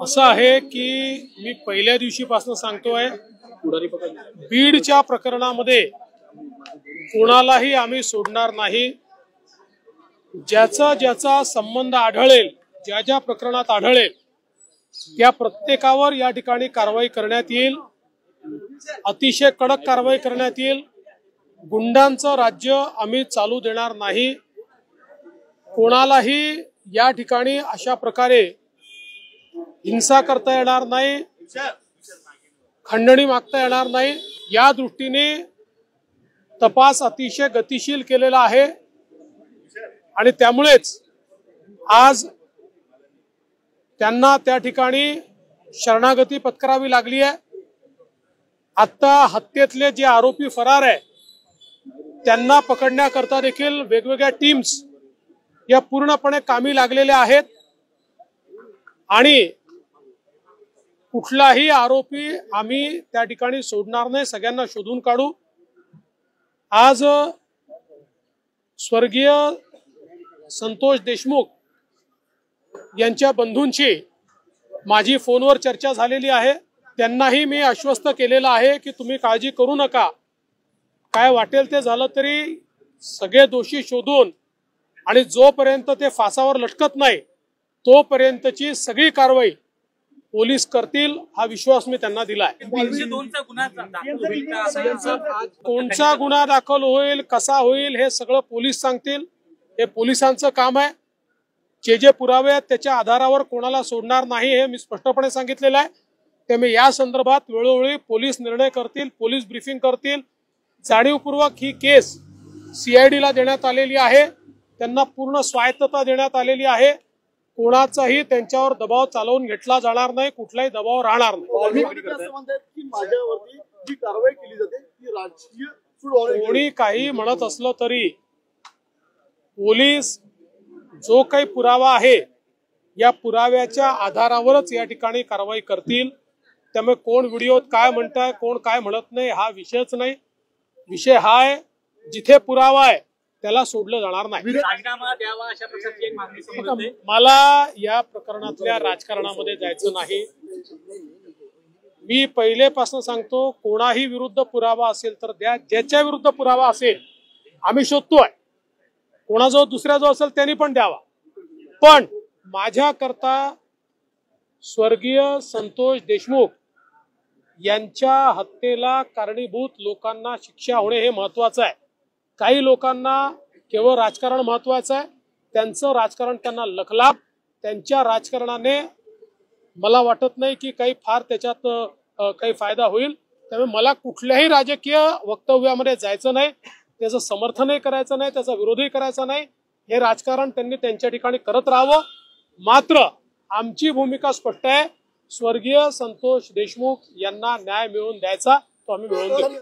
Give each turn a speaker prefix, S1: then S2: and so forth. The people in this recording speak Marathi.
S1: असं आहे की मी पहिल्या दिवशीपासून सांगतोय, बीडच्या प्रकरणामध्ये कोणालाही आम्ही सोडणार नाही। ज्याचा संबंध आढळेल, ज्या प्रकरणात आढळेल त्या प्रत्येकावर या ठिकाणी कारवाई करण्यात येईल। अतिशय कडक कारवाई करण्यात येईल। गुंडांचं राज्य आम्ही चालू देणार नाही। कोणालाही या ठिकाणी अशा प्रकारे हिंसा करता येणार नाही, खंडणी मागता येणार नाही। या दृष्टीने तपास अतिशय गतिशील केलेला आहे आणि त्यामुळेच आज त्यांना त्या ठिकाणी शरणागती पत्करावी लागली आहे। आता हत्येतले जे आरोपी फरार आहे त्यांना पकडण्याकरता देखील वेगवेगळ्या टीम्स या पूर्णपणे कामी लागलेल्या आहेत आणि कुठलाही आरोपी आम्ही त्या ठिकाणी सोडणार नाही, सगळ्यांना शोधून काढू। आज स्वर्गीय संतोष देशमुख यांच्या बंधूंची माझी फोनवर चर्चा झालेली आहे। त्यांनाही मी आश्वस्त केलेलं आहे की तुम्ही काळजी करू नका, काय वाटेल ते झालं तरी सगळे दोषी शोधून आणि जोपर्यंत ते फासावर लटकत नाही तोपर्यंतची सगळी कारवाई पोलीस करतील, हा विश्वास मी त्यांना दिला आहे। कोणचा गुन्हा दाखल होईल, कसा होईल हे सगळं पोलीस सांगतील। हे पोलिसांचं काम आहे। जे पुरावे आहेत त्याच्या आधारावर कोणाला सोडणार नाही हे मी स्पष्टपणे सांगितलेलं आहे। त्यामुळे या संदर्भात वेळोवेळी पोलीस निर्णय करतील, पोलीस ब्रीफिंग करतील। जाणीवपूर्वक ही केस CID ला देण्यात आलेली आहे, त्यांना पूर्ण स्वायत्तता देण्यात आलेली आहे। कोणाचाही त्यांच्यावर दबाव चालवून घेतला जाणार नाही, कुठलाही दबाव राहणार नाही। कोणी काही म्हणत असलं तरी पोलीस जो काही पुरावा आहे या पुराव्याच्या आधारावरच या ठिकाणी कारवाई करतील। त्यामुळे कोण व्हिडिओत काय म्हणताय, कोण काय म्हणत नाही हा विषयच नाही। विषय हा आहे जिथे पुरावा आहे त्याला सोडलं जाणार नाही। मला या प्रकरणातल्या राजकारणामध्ये जायचं नाही। मी पहिलेपासून सांगतो, कोणाही विरुद्ध पुरावा असेल तर द्या, ज्याच्या विरुद्ध पुरावा असेल आम्ही शोधतोय, कोणाजवळ दुसऱ्याजवळ असेल त्यांनी पण द्यावा। पण माझ्या करता स्वर्गीय संतोष देशमुख यांच्या हत्येला कारणीभूत लोकांना शिक्षा होणे हे महत्वाचं आहे। काही लोकांना केवळ राजकारण महत्वाचं आहे, त्यांचं राजकारण त्यांना लखलाभ, त्यांच्या राजकारणाने मला वाटत नाही की काही फार त्याच्यात काही फायदा होईल। त्यामुळे मला कुठल्याही राजकीय वक्तव्यामध्ये जायचं नाही, त्याचं समर्थनही करायचं नाही, त्याचा विरोधही करायचा नाही। हे राजकारण त्यांनी त्यांच्या ठिकाणी करत राहावं। मात्र आमची भूमिका स्पष्ट आहे, स्वर्गीय संतोष देशमुख यांना न्याय मिळवून द्यायचा तो आम्ही मिळवून देऊ।